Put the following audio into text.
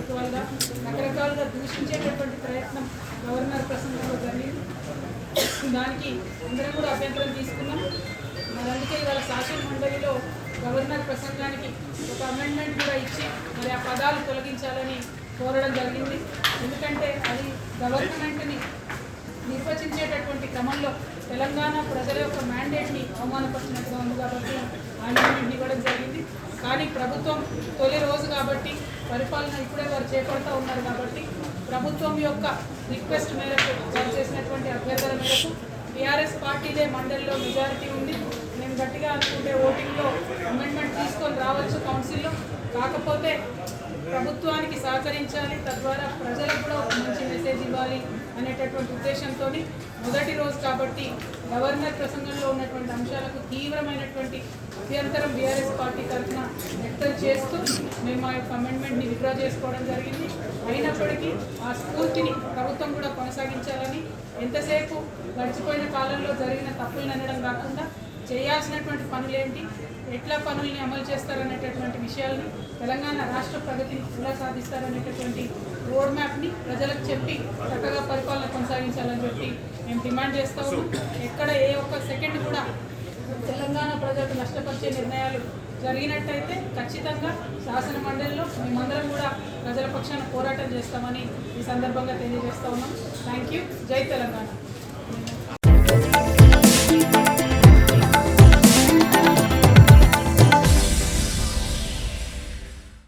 రకాలుగా దూషించేటటువంటి ప్రయత్నం గవర్నర్ ప్రసంగంలో జరిగింది. దానికి అందరం కూడా అభ్యంతరం తీసుకున్నాం. మరి అందుకే ఇవాళ శాసన మండలిలో గవర్నర్ ప్రసంగానికి ఒక అమెండ్మెంట్ కూడా ఇచ్చి మరి ఆ పదాలు తొలగించాలని కోరడం జరిగింది. ఎందుకంటే అది గవర్నమెంట్ని నిర్వచించేటటువంటి క్రమంలో తెలంగాణ ప్రజల యొక్క మ్యాండేట్ని అవమానపరిచినట్టుగా ఉంది కాబట్టి అమెండ్మెంట్ ఇవ్వడం జరిగింది. కానీ ప్రభుత్వం తొలి రోజు కాబట్టి పరిపాలన ఇప్పుడే వారు చేపడుతూ ఉన్నారు కాబట్టి ప్రభుత్వం యొక్క రిక్వెస్ట్ మేరకు వారు చేసినటువంటి అభ్యర్థన మేరకు టీఆర్ఎస్ పార్టీదే మండలిలో మెజారిటీ ఉంది. మేము గట్టిగా అనుకుంటే ఓటింగ్లో అమెండ్మెంట్ తీసుకొని రావచ్చు కౌన్సిల్లో. కాకపోతే ప్రభుత్వానికి సహకరించాలి, తద్వారా ప్రజలకు కూడా ఒక మంచి మెసేజ్ ఇవ్వాలి అనేటటువంటి ఉద్దేశంతో మొదటి రోజు కాబట్టి గవర్నర్ ప్రసంగంలో ఉన్నటువంటి అంశాలకు తీవ్రమైనటువంటి అభ్యంతరం బీఆర్ఎస్ పార్టీ తరఫున వ్యక్తం చేస్తూ మేము ఆ యొక్క అమెండ్మెంట్ని విత్డ్రా చేసుకోవడం జరిగింది. అయినప్పటికీ ఆ స్ఫూర్తిని ప్రభుత్వం కూడా కొనసాగించాలని, ఎంతసేపు గడిచిపోయిన కాలంలో జరిగిన తప్పులను అనడం కాకుండా చేయాల్సినటువంటి పనులేంటి, ఎట్లా పనుల్ని అమలు చేస్తారనేటటువంటి విషయాల్ని, తెలంగాణ రాష్ట్ర ప్రగతిని ఎలా సాధిస్తారనేటటువంటి రోడ్ మ్యాప్ని ప్రజలకు చెప్పి చక్కగా పరిపాలన కొనసాగించాలని చెప్పి మేము డిమాండ్ చేస్తూ ఉన్నాం. ఎక్కడ ఏ ఒక్క సెకండ్ కూడా తెలంగాణ ప్రజలకు నష్టపరిచే నిర్ణయాలు జరిగినట్టయితే ఖచ్చితంగా శాసన మండలిలో మేమందరం కూడా ప్రజల పక్షాన పోరాటం చేస్తామని ఈ సందర్భంగా తెలియజేస్తూ ఉన్నాం. Thank you. జై తెలంగాణ.